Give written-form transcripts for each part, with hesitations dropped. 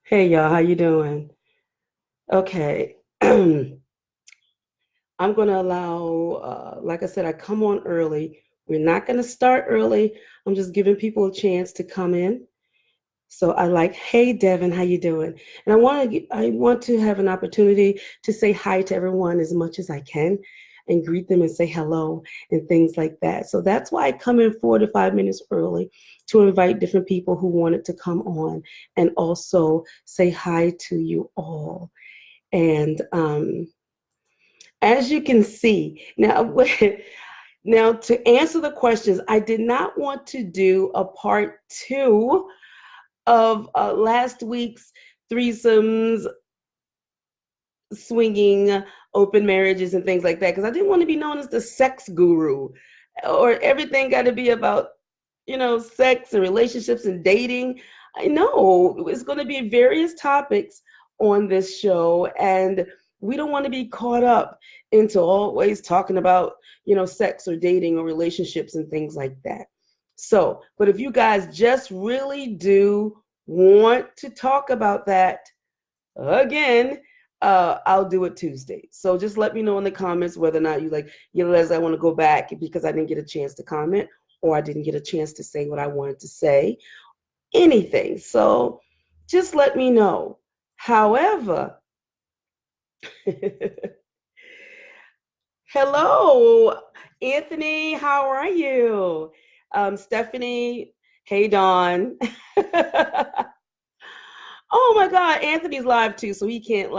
Hey y'all, how you doing? Okay. I'm going to allow, like I said, I come on early. We're not going to start early. I'm just giving people a chance to come in. So I like, hey Devin, how you doing? And I want to have an opportunity to say hi to everyone as much as I can and greet them and say hello and things like that. So that's why I come in 4 to 5 minutes early to invite different people who wanted to come on and also say hi to you all. And as you can see, now to answer the questions, I did not want to do a part two of last week's threesomes, swinging, open marriages, and things like that, because I didn't want to be known as the sex guru or everything got to be about, sex and relationships and dating. I know it's going to be various topics on this show, and we don't want to be caught up into always talking about, sex or dating or relationships and things like that. So, but if you guys just really do want to talk about that again, I'll do it Tuesday. So just let me know in the comments whether or not you like, Les, I want to go back because I didn't get a chance to comment or I didn't get a chance to say what I wanted to say. Anything. So just let me know. However, hello, Anthony. How are you? Stephanie. Hey, Dawn. Oh my God, Anthony's live too, so he can't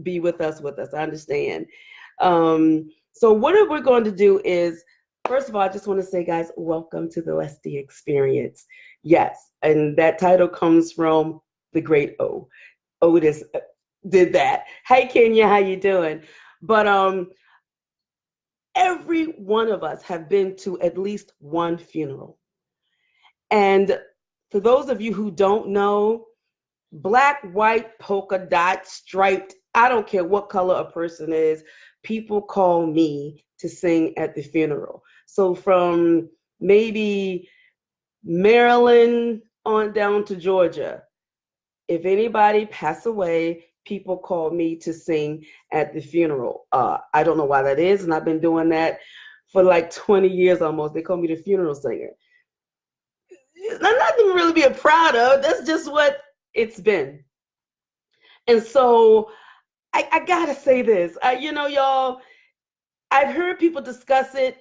be with us. I understand. So what we're going to do is, first of all, I just want to say, guys, welcome to the Leslie Experience. Yes, and that title comes from the great Otis did that. Hey Kenya, how you doing? But every one of us have been to at least one funeral. And for those of you who don't know, black, white, polka dot, striped, I don't care what color a person is, people call me to sing at the funeral. So from maybe Maryland on down to Georgia, if anybody pass away, people call me to sing at the funeral. I don't know why that is, and I've been doing that for like 20 years almost. They call me the funeral singer. Nothing really to be proud of. That's just what it's been. And so I gotta say this. Y'all, I've heard people discuss it,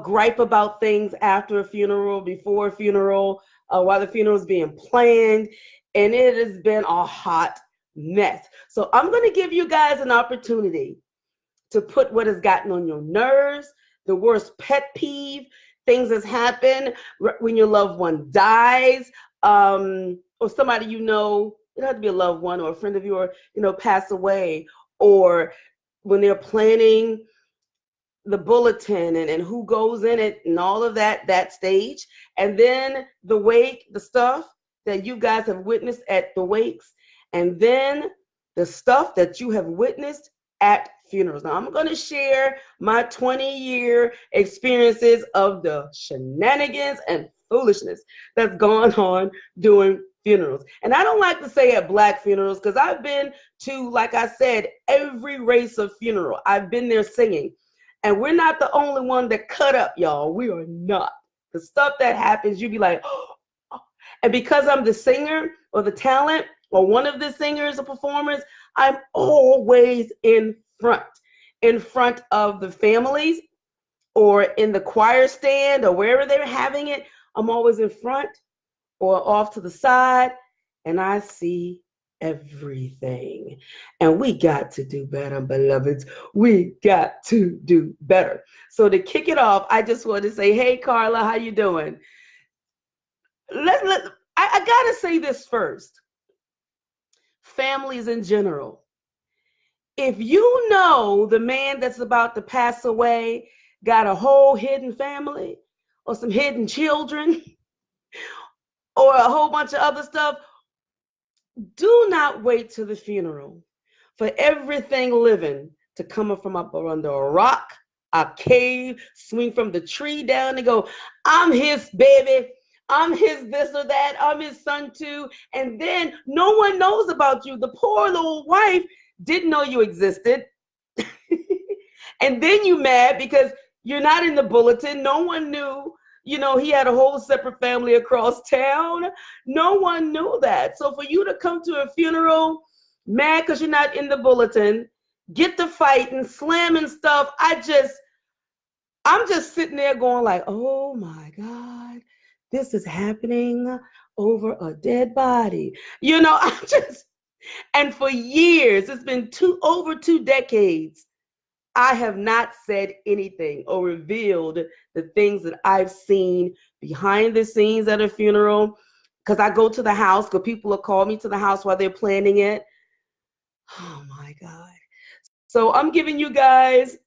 gripe about things after a funeral, before a funeral, while the funeral is being planned, and it has been a hot mess. So I'm gonna give you guys an opportunity to put what has gotten on your nerves, the worst pet peeve, things that's happened when your loved one dies, or somebody it doesn't have to be a loved one or a friend of yours, pass away, or when they're planning the bulletin and who goes in it and all of that stage, and then the wake, the stuff that you guys have witnessed at the wakes, and then the stuff that you have witnessed at funerals. Now I'm going to share my 20-year experiences of the shenanigans and foolishness that's gone on during funerals. And I don't like to say at black funerals because I've been to, like I said, every race of funeral. I've been there singing. And we're not the only one that cut up, y'all. We are not. The stuff that happens, you be like, oh. And because I'm the singer or the talent or one of the singers or performers, I'm always in front of the families or in the choir stand or wherever they're having it. I'm always in front or off to the side, and I see everything. And we got to do better, beloveds. We got to do better. So to kick it off, I just want to say, hey, Carla, how you doing? I gotta say this first. Families in general. If you know the man that's about to pass away got a whole hidden family or some hidden children or a whole bunch of other stuff, do not wait till the funeral for everything living to come up from up under a rock, a cave, swing from the tree down and go, I'm his baby. I'm his this or that. I'm his son too. And then no one knows about you. The poor little wife didn't know you existed. And then you mad because you're not in the bulletin. No one knew, he had a whole separate family across town. No one knew that. So for you to come to a funeral mad because you're not in the bulletin, get to fighting, slamming stuff, I'm just sitting there going like, oh my God, this is happening over a dead body. I'm just, and for years, it's been over 2 decades, I have not said anything or revealed the things that I've seen behind the scenes at a funeral, because I go to the house, because people will call me to the house while they're planning it. Oh my God. So I'm giving you guys,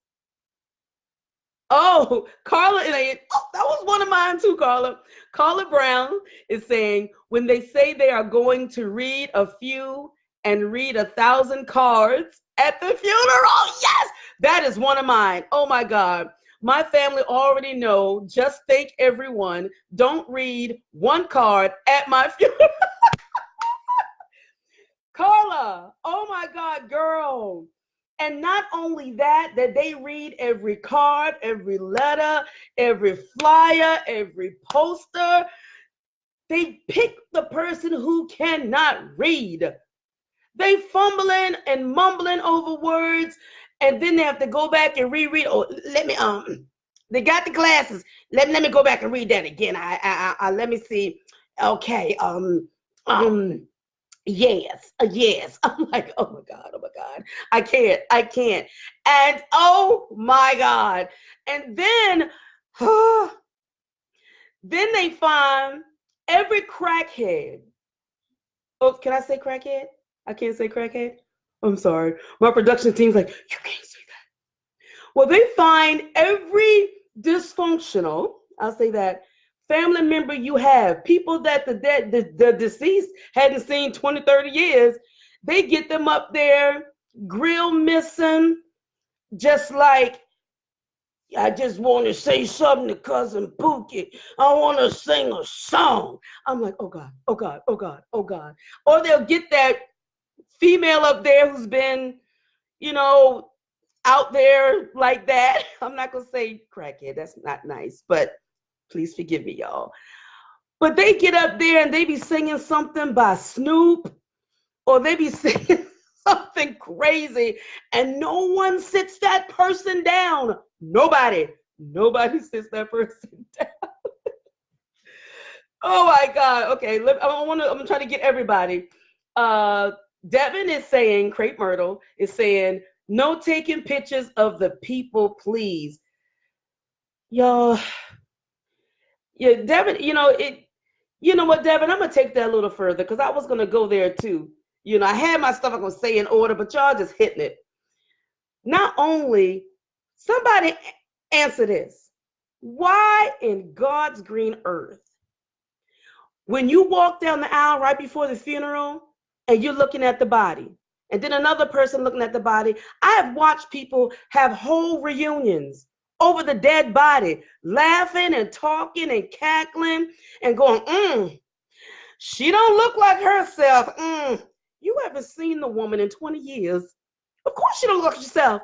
oh, Carla, that was one of mine too, Carla. Carla Brown is saying, when they say they are going to read a few and read 1,000 cards at the funeral. Yes, that is one of mine. Oh my God. My family already know, just thank everyone. Don't read one card at my funeral. Carla, oh my God, girl. And not only that they read every card, every letter, every flyer, every poster. They pick the person who cannot read. They fumbling and mumbling over words, and then they have to go back and reread. Oh, they got the glasses. Let me go back and read that again. I let me see. Okay. Yes. I'm like, oh my God. I can't. And oh my God. And then, then they find every crackhead. Oh, can I say crackhead? I can't say crackhead. I'm sorry. My production team's like, you can't say that. Well, they find every dysfunctional, I'll say that, family member you have, people that the deceased hadn't seen 20, 30 years, they get them up there, grill missing, just like, I just want to say something to Cousin Pookie. I want to sing a song. I'm like, oh God. Or they'll get that female up there who's been, out there like that. I'm not going to say crackhead. That's not nice, but please forgive me, y'all. But they get up there and they be singing something by Snoop, or they be singing something crazy, and no one sits that person down. Nobody sits that person down. Oh my God. Okay, I'm trying to get everybody. Devin is saying, Crepe Myrtle is saying, no taking pictures of the people, please. Y'all, yeah, Devin, you know what, Devin, I'm gonna take that a little further, because I was gonna go there too. I had my stuff I'm gonna say in order, but y'all just hitting it. Not only, somebody answer this. Why in God's green earth, when you walk down the aisle right before the funeral and you're looking at the body, and then another person looking at the body, I have watched people have whole reunions over the dead body, laughing and talking and cackling and going, she don't look like herself. You haven't seen the woman in 20 years. Of course she don't look like herself.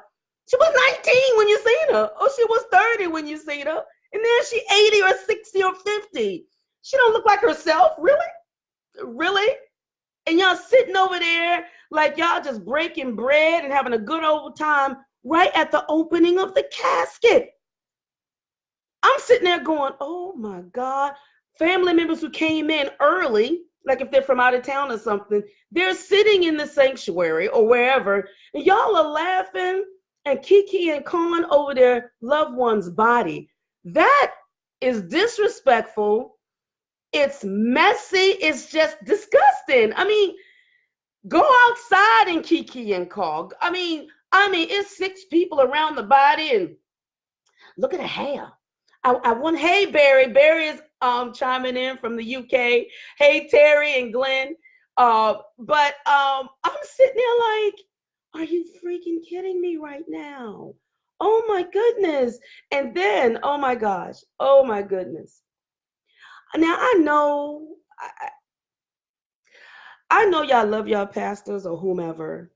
She was 19 when you seen her, or she was 30 when you seen her, and then she 80 or 60 or 50. She don't look like herself, really? And y'all sitting over there like y'all just breaking bread and having a good old time right at the opening of the casket. I'm sitting there going, oh my God. Family members who came in early, like if they're from out of town or something, they're sitting in the sanctuary or wherever, and y'all are laughing and kiki and con over their loved one's body. That is disrespectful. It's messy. It's just disgusting. I mean, go outside and kiki and call. I mean, it's 6 people around the body, and look at the hair. I want, hey, Barry. Barry is chiming in from the UK. Hey, Terry and Glenn. But I'm sitting there like, are you freaking kidding me right now? Oh my goodness. And then, oh my gosh, oh my goodness. Now I know y'all love y'all pastors or whomever,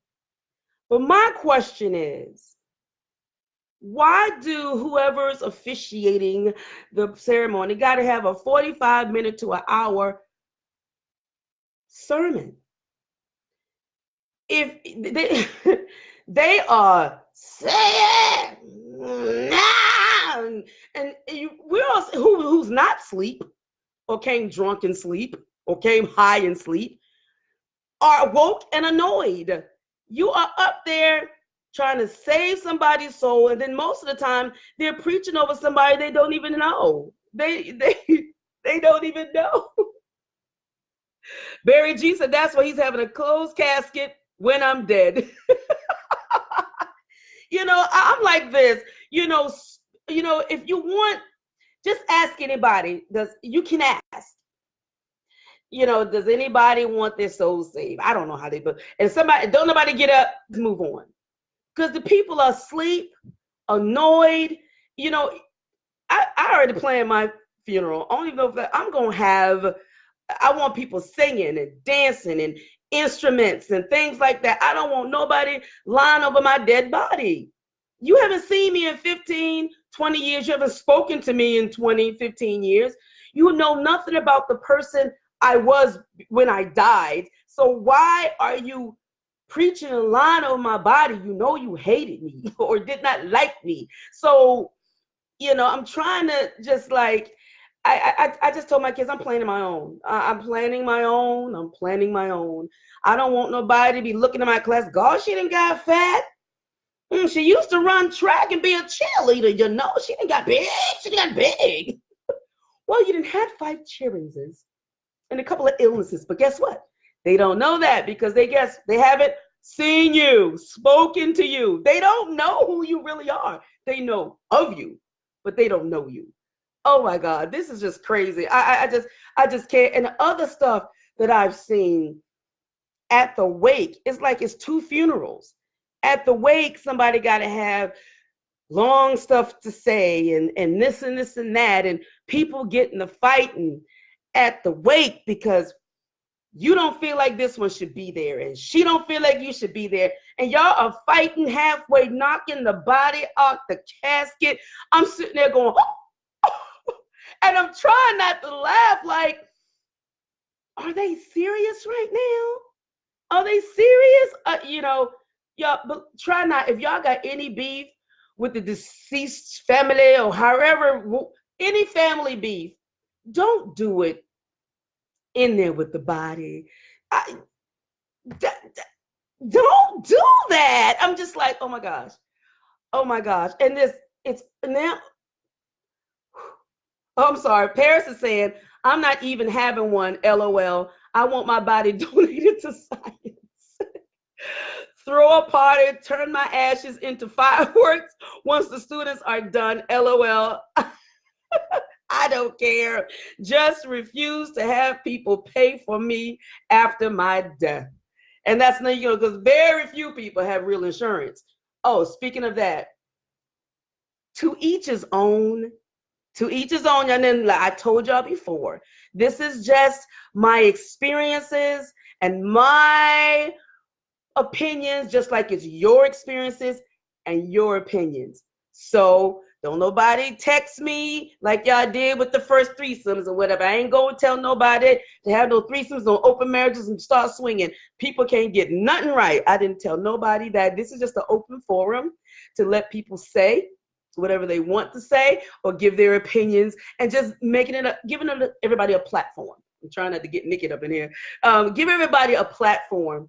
but my question is, why do whoever's officiating the ceremony got to have a 45-minute to an hour sermon? If they they are saying now, and we're all who's not sleep or came drunk in sleep or came high in sleep are woke and annoyed. You are up there trying to save somebody's soul, and then most of the time they're preaching over somebody they don't even know. They don't even know. Barry G said that's why he's having a closed casket when I'm dead. I'm like this. If you want, just ask anybody. You can ask. Does anybody want their soul saved? I don't know how they, but and somebody don't nobody get up, move on. Because the people are asleep, annoyed. I already planned my funeral. I don't even know if I'm gonna have. I want people singing and dancing and instruments and things like that. I don't want nobody lying over my dead body. You haven't seen me in 15, 20 years. You haven't spoken to me in 20, 15 years. You know nothing about the person I was when I died. So why are you preaching a line over my body? You know you hated me or did not like me. So, I'm trying to just like, I just told my kids I'm planning my own. I'm planning my own. I'm planning my own. I don't want nobody to be looking at my class. God, she didn't got fat. She used to run track and be a cheerleader. She didn't got big. She didn't got big. Well, you didn't have 5 cheerings and a couple of illnesses. But guess what? They don't know that because they haven't seen you, spoken to you. They don't know who you really are. They know of you, but they don't know you. Oh my God, this is just crazy. I just can't. And the other stuff that I've seen at the wake, it's like it's 2 funerals. At the wake, somebody got to have long stuff to say and this and this and that, and people getting to fighting at the wake because you don't feel like this one should be there and she don't feel like you should be there, and y'all are fighting halfway, knocking the body off the casket. I'm sitting there going, oh, and I'm trying not to laugh, like, are they serious right now? Are they serious? Y'all, but try not, if y'all got any beef with the deceased family or however, any family beef, don't do it in there with the body. Don't do that. I'm just like, oh my gosh. Oh my gosh. And it's now, oh, I'm sorry. Paris is saying, I'm not even having one, LOL. I want my body donated to science. Throw a party, turn my ashes into fireworks once the students are done, LOL. I don't care. Just refuse to have people pay for me after my death. And that's not, because very few people have real insurance. Oh, speaking of that, to each his own. To each his own. And then, like I told y'all before, this is just my experiences and my opinions, just like it's your experiences and your opinions. So don't nobody text me like y'all did with the first threesomes or whatever. I ain't going to tell nobody to have no threesomes, no open marriages and start swinging. People can't get nothing right. I didn't tell nobody that. This is just an open forum to let people say whatever they want to say or give their opinions, and just giving everybody a platform. I'm trying not to get naked up in here. Give everybody a platform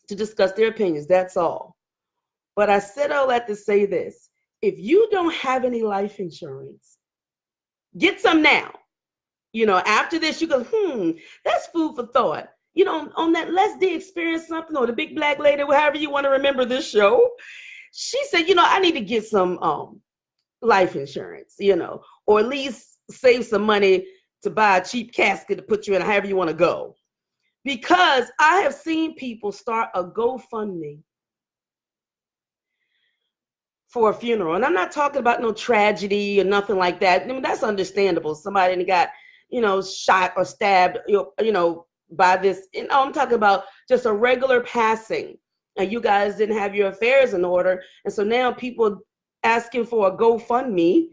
to discuss their opinions. That's all. But I said all that to say this. If you don't have any life insurance, get some now. After this, you go, that's food for thought. On that Let's D Experience Something, or the Big Black Lady, however you want to remember this show, she said, I need to get some life insurance, or at least save some money to buy a cheap casket to put you in, however you want to go. Because I have seen people start a GoFundMe for a funeral. And I'm not talking about no tragedy or nothing like that. I mean, that's understandable. Somebody got shot or stabbed, by this. I'm talking about just a regular passing. And you guys didn't have your affairs in order. And so now people asking for a GoFundMe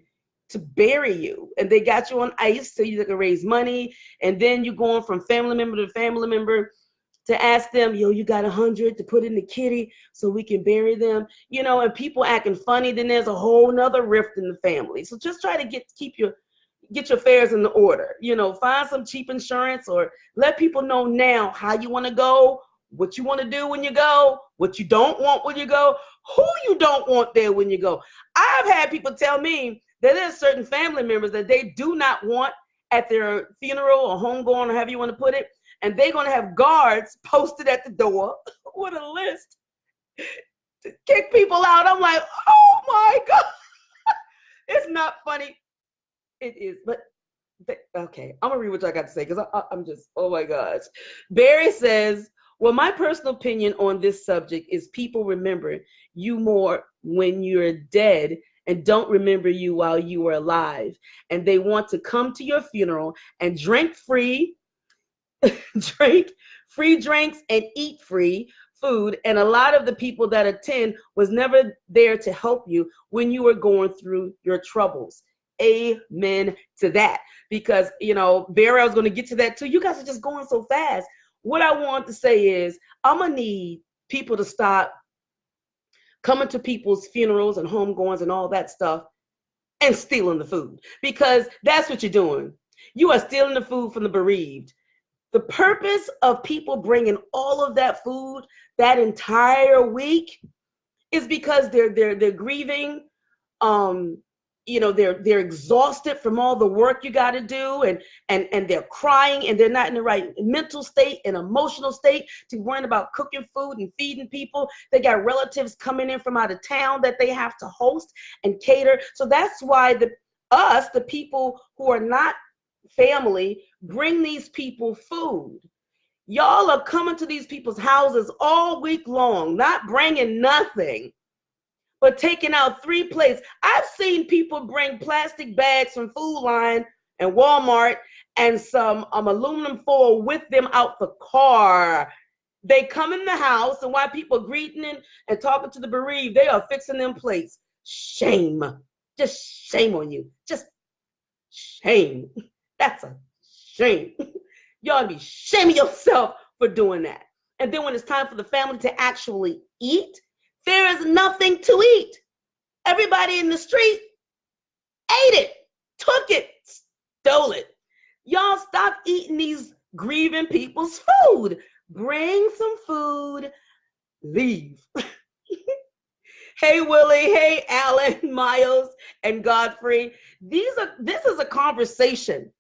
to bury you. And they got you on ice so you can raise money. And then you're going from family member to family member to ask them, you got 100 to put in the kitty so we can bury them, and people acting funny. Then there's a whole nother rift in the family. So just try to get your affairs in the order. Find some cheap insurance, or let people know now how you want to go, what you want to do when you go, what you don't want when you go, who you don't want there when you go. I've had people tell me that there's certain family members that they do not want at their funeral or homegoing, or however you want to put it, and they're going to have guards posted at the door with a list to kick people out. I'm like, oh my God. It's not funny. It is, but okay, I'm gonna read what I got to say, because I'm just, oh my gosh. Barry says, well, my personal opinion on this subject is people remember you more when you're dead and don't remember you while you were alive. And they want to come to your funeral and drink free drinks and eat free food. And a lot of the people that attend was never there to help you when you were going through your troubles. Amen to that. Because, Barry, I was going to get to that too. You guys are just going so fast. What I want to say is, I'm going to need people to stop coming to people's funerals and homegoings and all that stuff and stealing the food, because that's what you're doing. You are stealing the food from the bereaved. The purpose of people bringing all of that food that entire week is because they're grieving. They're exhausted from all the work you got to do, and they're crying, and they're not in the right mental state and emotional state to worry about cooking food and feeding people. They got relatives coming in from out of town that they have to host and cater. So that's why the people who are not family, bring these people food. Y'all are coming to these people's houses all week long, not bringing nothing, but taking out 3 plates. I've seen people bring plastic bags from Food Line and Walmart and some aluminum foil with them out the car. They come in the house, and while people are greeting and talking to the bereaved, they are fixing them plates. Shame. Just shame on you. Just shame. That's a shame. You ought to be shaming yourself for doing that. And then when it's time for the family to actually eat, there is nothing to eat. Everybody in the street ate it, took it, stole it. Y'all stop eating these grieving people's food. Bring some food, leave. Hey, Willie. Hey, Alan, Miles, and Godfrey. This is a conversation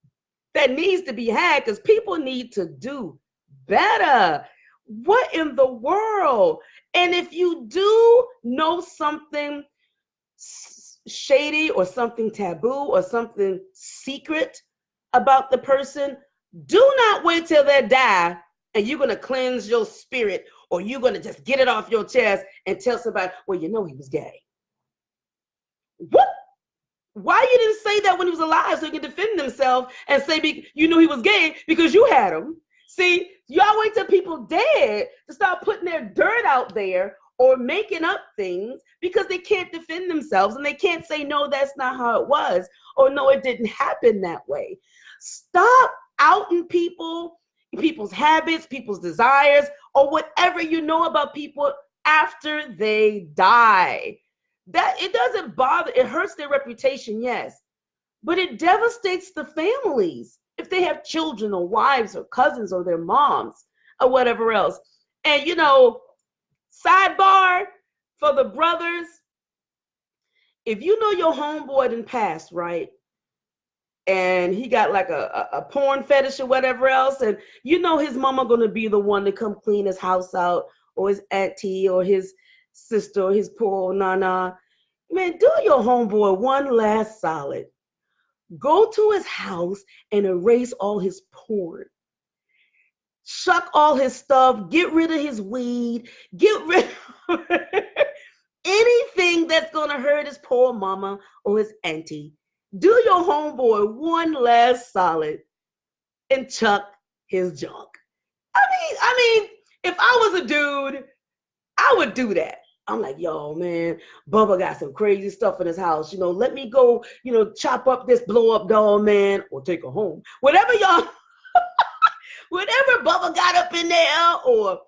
that needs to be had, because people need to do better. What in the world? And if you do know something shady or something taboo or something secret about the person, do not wait till they die and you're going to cleanse your spirit, or you're going to just get it off your chest and tell somebody, well, he was gay. What? Why you didn't say that when he was alive so he could defend himself and say you knew he was gay because you had him? See, y'all wait till people dead to start putting their dirt out there or making up things because they can't defend themselves, and they can't say, no, that's not how it was, or no, it didn't happen that way. Stop outing people's habits, people's desires, or whatever you know about people after they die. That it doesn't bother, it hurts their reputation, yes, but it devastates the families if they have children or wives or cousins or their moms or whatever else. And sidebar for the brothers, if you know your homeboy done passed, right, and he got like a porn fetish or whatever else, and his mama gonna be the one to come clean his house out, or his auntie or his sister or his poor nana, man, do your homeboy one last solid. Go to his house and erase all his porn. Shuck all his stuff. Get rid of his weed. Get rid of anything that's going to hurt his poor mama or his auntie. Do your homeboy one last solid and chuck his junk. I mean, if I was a dude, I would do that. I'm like, yo, man, Bubba got some crazy stuff in his house. Let me go, chop up this blow up doll, man, or take her home. Whatever Bubba got up in there, or,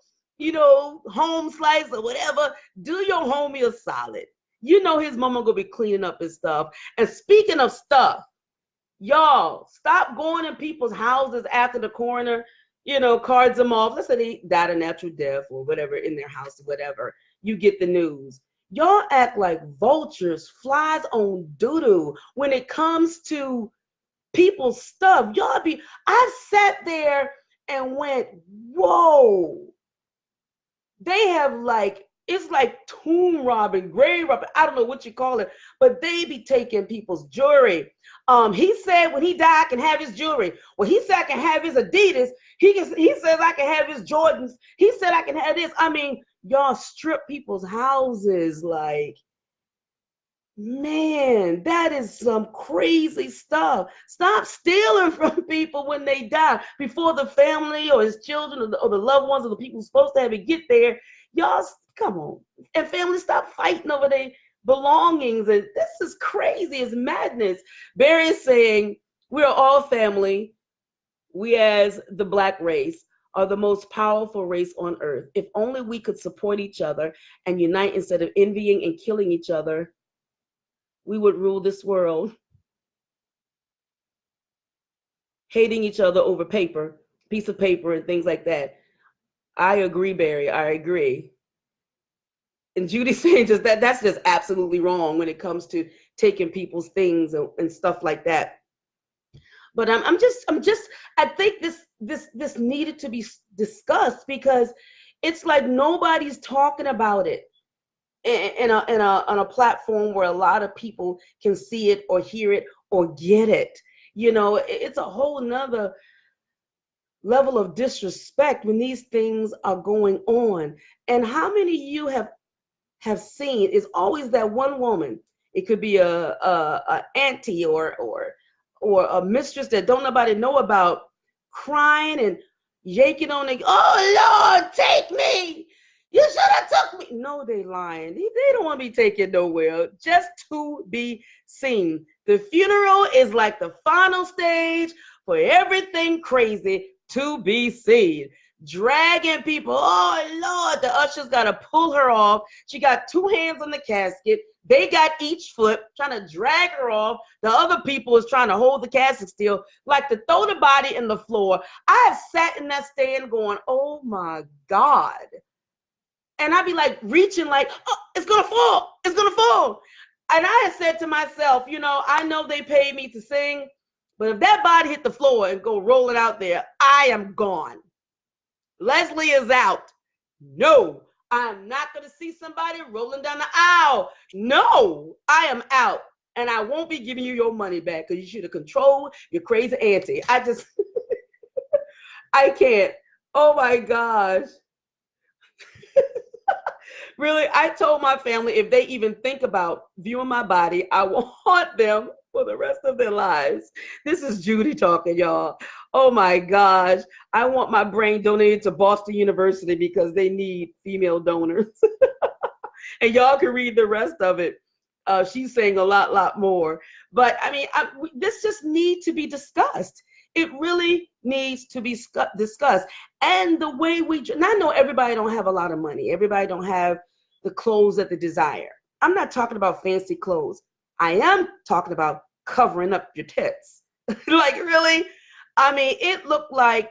home slice or whatever, do your homie a solid. His mama gonna be cleaning up his stuff. And speaking of stuff, y'all, stop going in people's houses after the coroner, cards them off. Let's say they died a natural death or whatever in their house or whatever. You get the news. Y'all act like vultures, flies on doo-doo when it comes to people's stuff. I've sat there and went, whoa. They have it's like tomb robbing, grave robbing. I don't know what you call it, but they be taking people's jewelry. He said when he died, I can have his jewelry. Well, he said I can have his Adidas. He says I can have his Jordans. He said I can have this. I mean, y'all strip people's houses. Man, that is some crazy stuff. Stop stealing from people when they die before the family or his children or the loved ones or the people supposed to have it get there. Y'all, come on. And families, stop fighting over their belongings. And this is crazy. It's madness. Barry is saying we are all family. We as the Black race are the most powerful race on earth. If only we could support each other and unite instead of envying and killing each other, we would rule this world. Hating each other over piece of paper and things like that. I agree, Barry. I agree. And Judy's saying that's just absolutely wrong when it comes to taking people's things and stuff like that. But I think this needed to be discussed because it's like nobody's talking about it on a platform where a lot of people can see it or hear it or get it. It's a whole nother level of disrespect when these things are going on. And how many of you have seen, it's always that one woman. It could be a auntie or a mistress that don't nobody know about, crying and yanking on the, oh Lord, take me. You should have took me. No, they lying. They don't want to be taken nowhere, just to be seen. The funeral is like the final stage for everything crazy to be seen. Dragging people. Oh, Lord, the ushers got to pull her off. She got two hands on the casket. They got each foot trying to drag her off. The other people is trying to hold the casket still, like to throw the body in the floor. I have sat in that stand going, oh, my God. And I'd be like reaching like, oh, it's going to fall. It's going to fall. And I had said to myself, I know they paid me to sing, but if that body hit the floor and go rolling out there, I am gone. Leslie is out. No, I'm not going to see somebody rolling down the aisle. No, I am out. And I won't be giving you your money back because you should have controlled your crazy auntie. I can't. Oh my gosh. Really, I told my family if they even think about viewing my body, I will haunt them for the rest of their lives. This is Judy talking, y'all. Oh my gosh. I want my brain donated to Boston University because they need female donors. And y'all can read the rest of it. She's saying a lot more. But I mean, this just needs to be discussed. It really needs to be discussed. And the way and I know everybody don't have a lot of money. Everybody don't have the clothes that they desire. I'm not talking about fancy clothes. I am talking about covering up your tits. Like, really? I mean, it looked like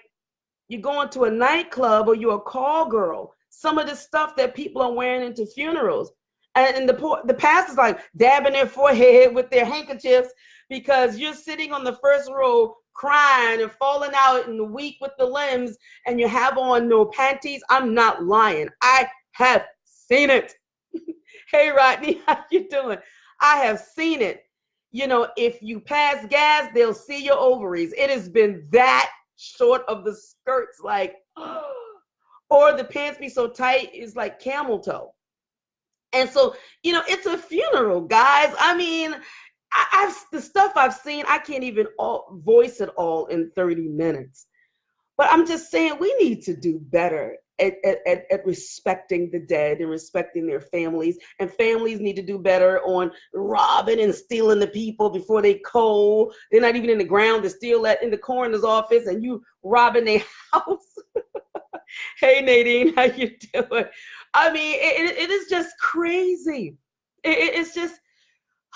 you're going to a nightclub or you're a call girl. Some of the stuff that people are wearing into funerals. And the pastor's like dabbing their forehead with their handkerchiefs because you're sitting on the first row crying and falling out and weak with the limbs and you have on no panties. I'm not lying. I have seen it. Hey, Rodney, how you doing? I have seen it. If you pass gas, they'll see your ovaries. It has been that short of the skirts, like, or the pants be so tight, it's like camel toe. And so, it's a funeral, guys. I mean, The stuff I've seen, I can't even voice it all in 30 minutes. But I'm just saying we need to do better at respecting the dead and respecting their families. And families need to do better on robbing and stealing the people before they cold. They're not even in the ground. They're still in the coroner's office and you robbing their house. Hey, Nadine, how you doing? I mean, it is just crazy. It's just,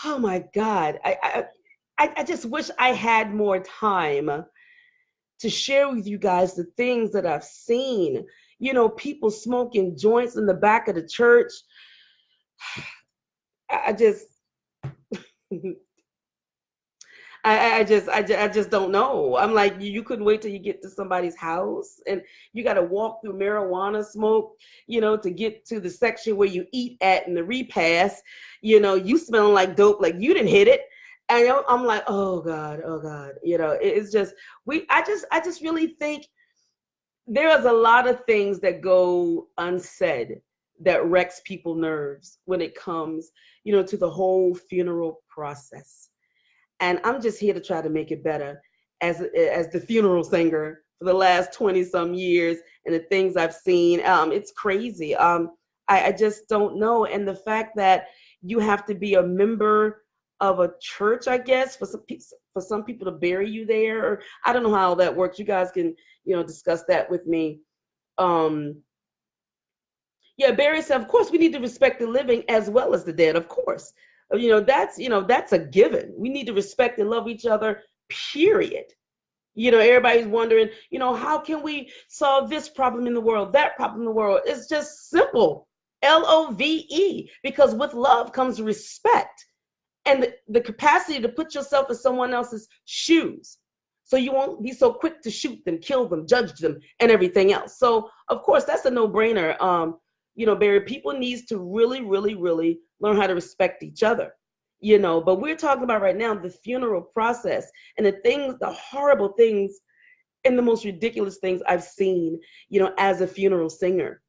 oh my God. I just wish I had more time to share with you guys the things that I've seen. You know, people smoking joints in the back of the church. I just, I just don't know. I'm like, you couldn't wait till you get to somebody's house, and you got to walk through marijuana smoke, to get to the section where you eat at in the repast. You smelling like dope, like you didn't hit it. And I'm like, oh God, oh God. It's just I just really think there's a lot of things that go unsaid that wrecks people's nerves when it comes, to the whole funeral process. And I'm just here to try to make it better as the funeral singer for the last 20 some years, and the things I've seen. It's crazy. I just don't know. And the fact that you have to be a member of a church, I guess, for some people to bury you there, or I don't know how that works. You guys can, discuss that with me. Yeah, Barry said, of course, we need to respect the living as well as the dead. Of course, that's a given. We need to respect and love each other, period. Everybody's wondering, how can we solve this problem in the world, that problem in the world? It's just simple. LOVE, because with love comes respect and the capacity to put yourself in someone else's shoes. So you won't be so quick to shoot them, kill them, judge them, and everything else. So of course, that's a no-brainer. Barry, people needs to really, really, really learn how to respect each other. But we're talking about right now the funeral process and the horrible things and the most ridiculous things I've seen, as a funeral singer.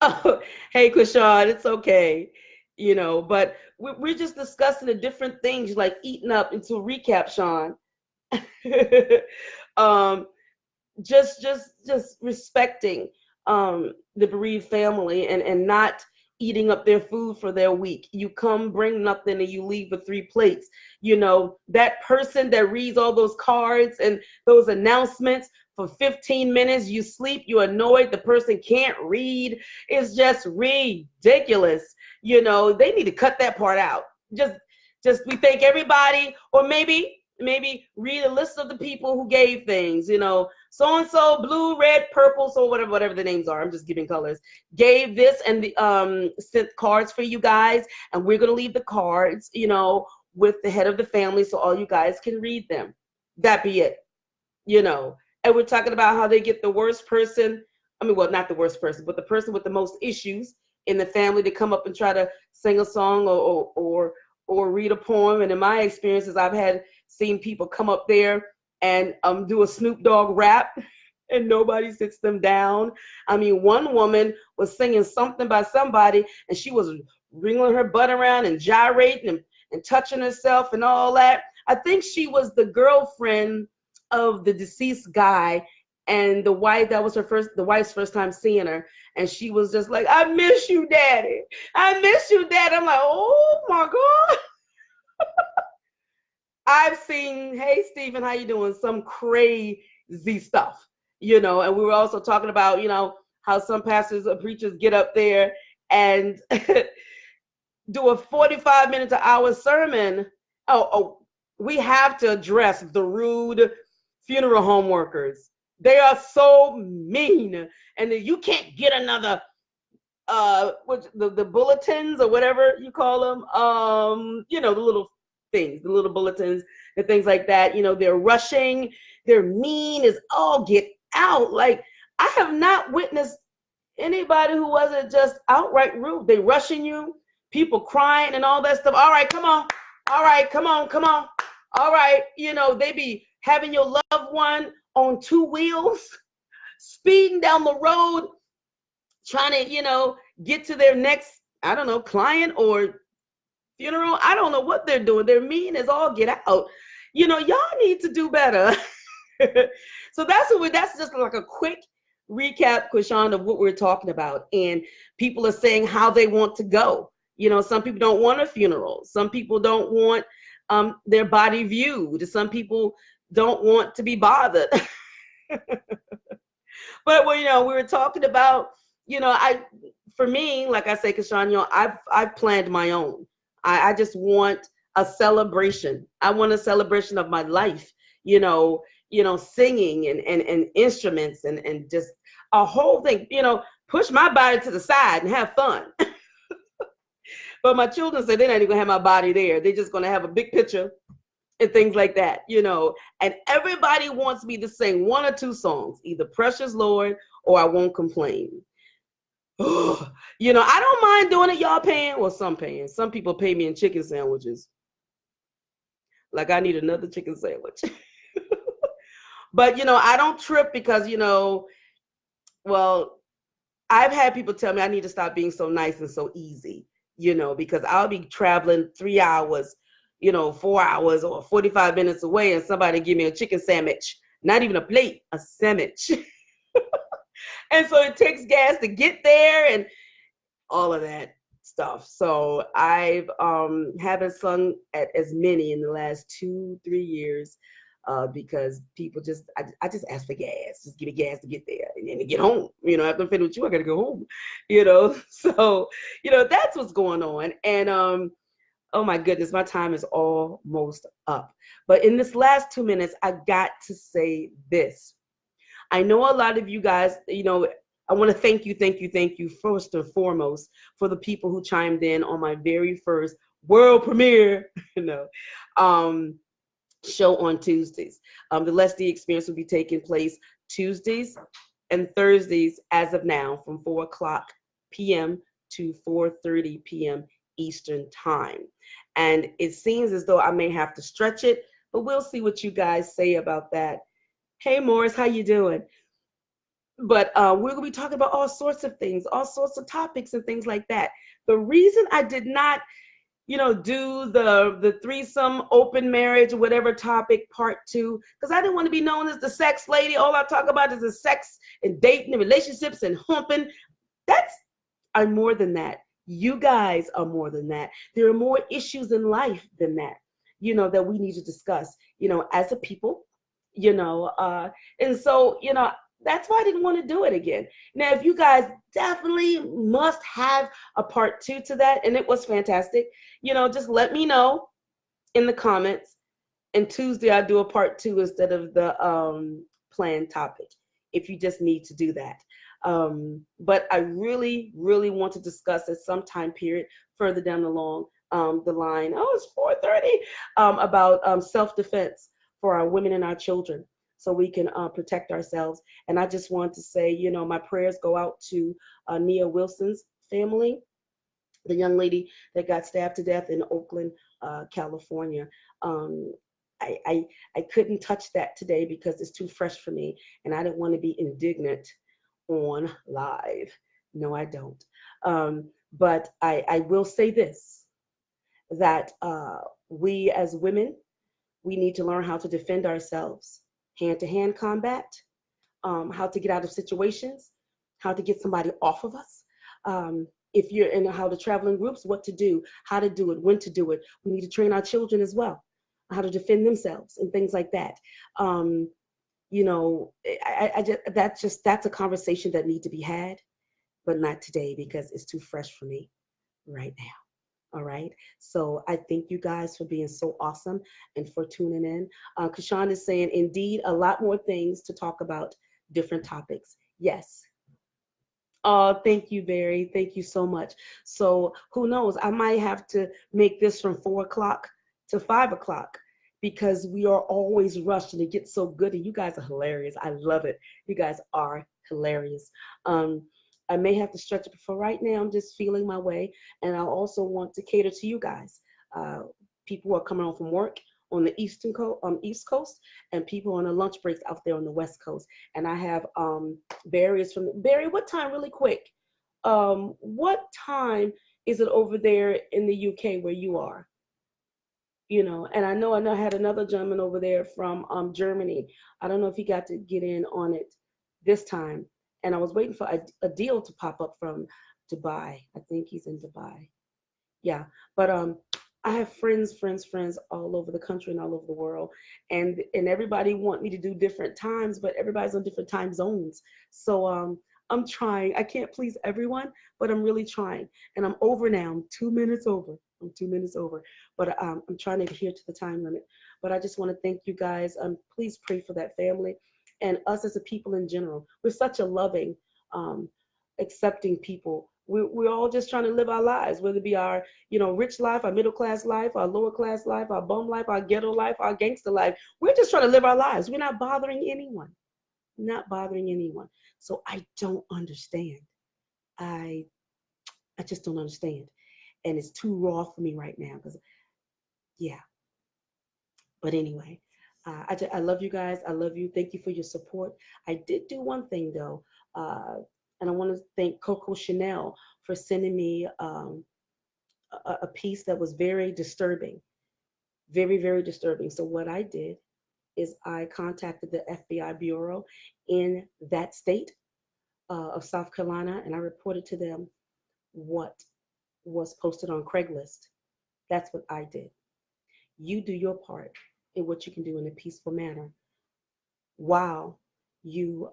Oh, hey, Kushan, it's okay. But we're just discussing the different things like eating up. Into a recap, Sean. um, just respecting the bereaved family and not eating up their food for their week. You come, bring nothing, and you leave with 3 plates. That person that reads all those cards and those announcements for 15 minutes, you sleep, you're annoyed, the person can't read. It's just ridiculous. They need to cut that part out. Just we thank everybody, or maybe read a list of the people who gave things, so and so, blue, red, purple, so whatever the names are. I'm just giving colors. Gave this and the sent cards for you guys, and we're gonna leave the cards, with the head of the family, so all you guys can read them. That be it, And we're talking about how they get the worst person. I mean, well, not the worst person, but the person with the most issues in the family to come up and try to sing a song or read a poem. And in my experiences, I've seen people come up there and do a Snoop Dogg rap, and nobody sits them down. I mean, one woman was singing something by somebody, and she was wriggling her butt around and gyrating and touching herself and all that. I think she was the girlfriend of the deceased guy, and the wife's first time seeing her, and she was just like, I miss you, daddy. I miss you, dad. I'm like, oh my God. I've seen, hey, Stephen, how you doing? Some crazy stuff, and we were also talking about, how some pastors or preachers get up there and do a 45-minute to hour sermon. We have to address the rude funeral home workers. They are so mean, and you can't get another the bulletins or whatever you call them, the little things, the little bulletins and things like that. They're rushing, they're mean as all get out. Like, I have not witnessed anybody who wasn't just outright rude. They rushing you, people crying and all that stuff. All right, come on. All right, come on. All right, they be having your loved one on 2 wheels, speeding down the road, trying to, get to their next, I don't know, client or funeral. I don't know what they're doing. They're mean as all get out. Y'all need to do better. So that's just like a quick recap, Krishan, of what we're talking about. And people are saying how they want to go. Some people don't want a funeral. Some people don't want their body viewed. Some people don't want to be bothered. But we were talking about, for me, like I say, Krishan, I've planned my own. I just want a celebration. I want a celebration of my life, singing and instruments and just a whole thing, push my body to the side and have fun. But my children say they're not even gonna have my body there. They're just gonna have a big picture and things like that, and everybody wants me to sing one or two songs, either Precious Lord or I Won't Complain. I don't mind doing it. Y'all paying? Well, some paying. Some people pay me in chicken sandwiches. Like I need another chicken sandwich. But, I don't trip because, well, I've had people tell me I need to stop being so nice and so easy, because I'll be traveling 3 hours, 4 hours or 45 minutes away and somebody give me a chicken sandwich, not even a plate, a sandwich. And so it takes gas to get there and all of that stuff. So I've haven't sung at as many in the last 2-3 years because people I just ask for gas. Just give me gas to get there and then to get home. After I'm finished with you, I gotta go home. So that's what's going on. And oh my goodness, my time is almost up. But in this last 2 minutes, I got to say this. I know a lot of you guys, I want to thank you first and foremost for the people who chimed in on my very first world premiere, show on Tuesdays. The Let's D experience will be taking place Tuesdays and Thursdays as of now from 4:00 p.m. to 4:30 p.m. Eastern time. And it seems as though I may have to stretch it, but we'll see what you guys say about that. Hey, Morris, how you doing? But we're going to be talking about all sorts of things, all sorts of topics and things like that. The reason I did not, do the threesome, open marriage, whatever topic, part 2, because I didn't want to be known as the sex lady. All I talk about is the sex and dating and relationships and humping. I'm more than that. You guys are more than that. There are more issues in life than that, that we need to discuss, as a people, and so, that's why I didn't want to do it again. Now, if you guys definitely must have a part 2 to that, and it was fantastic, just let me know in the comments. And Tuesday, I'll do a part 2 instead of the planned topic, if you just need to do that. But I really, really want to discuss at some time period further down the line. Oh, it's 4:30, about self-defense for our women and our children, so we can protect ourselves. And I just want to say, my prayers go out to Nia Wilson's family, the young lady that got stabbed to death in Oakland, California. I couldn't touch that today because it's too fresh for me, and I didn't want to be indignant on live. No, I don't. But I will say this, that we as women, we need to learn how to defend ourselves, hand-to-hand combat, how to get out of situations, how to get somebody off of us. If you're in how to travel in groups, what to do, how to do it, when to do it. We need to train our children as well, how to defend themselves and things like that. That's a conversation that needs to be had, but not today because it's too fresh for me right now. All right. So I thank you guys for being so awesome and for tuning in. Kashawn is saying, indeed, a lot more things to talk about, different topics. Yes. Oh, thank you, Barry. Thank you so much. So who knows? I might have to make this from 4:00 to 5:00 because we are always rushed and it gets so good. And you guys are hilarious. I love it. You guys are hilarious. I may have to stretch it, but for right now, I'm just feeling my way. And I also want to cater to you guys. People who are coming home from work on the East Coast, and people on the lunch breaks out there on the West Coast. And I have Barry, what time, really quick? What time Is it over there in the UK where you are? And I know I had another gentleman over there from Germany. I don't know if he got to get in on it this time. And I was waiting for a deal to pop up from Dubai. I think he's in Dubai. Yeah, but I have friends all over the country and all over the world, and everybody want me to do different times, but everybody's on different time zones. So I'm trying. I can't please everyone, but I'm really trying. And I'm over now. I'm 2 minutes over. I'm 2 minutes over, but I'm trying to adhere to the time limit. But I just want to thank you guys. Please pray for that family and us as a people in general. We're such a loving, um, accepting people. We're all just trying to live our lives, whether it be our rich life, our middle class life, our lower class life, our bum life, our ghetto life, our gangster life. We're just trying to live our lives. We're not bothering anyone. Not bothering anyone. So I don't understand. I I just don't understand. And it's too raw for me right now because yeah. But anyway, I love you guys. I love you. Thank you for your support. I did do one thing though, uh, and I want to thank Coco Chanel for sending me a piece that was very disturbing, very, very disturbing. So what I did is I contacted the FBI bureau in that state of South Carolina, and I reported to them what was posted on Craigslist. That's what I did. You do your part in what you can do in a peaceful manner while you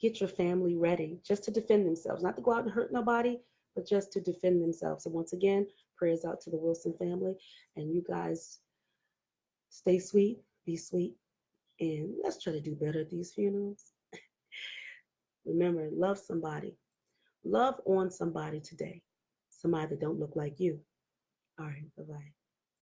get your family ready just to defend themselves, not to go out and hurt nobody, but just to defend themselves. So once again, prayers out to the Wilson family, and you guys stay sweet, be sweet, and let's try to do better at these funerals. Remember, love somebody, love on somebody today, somebody that don't look like you. All right, bye bye.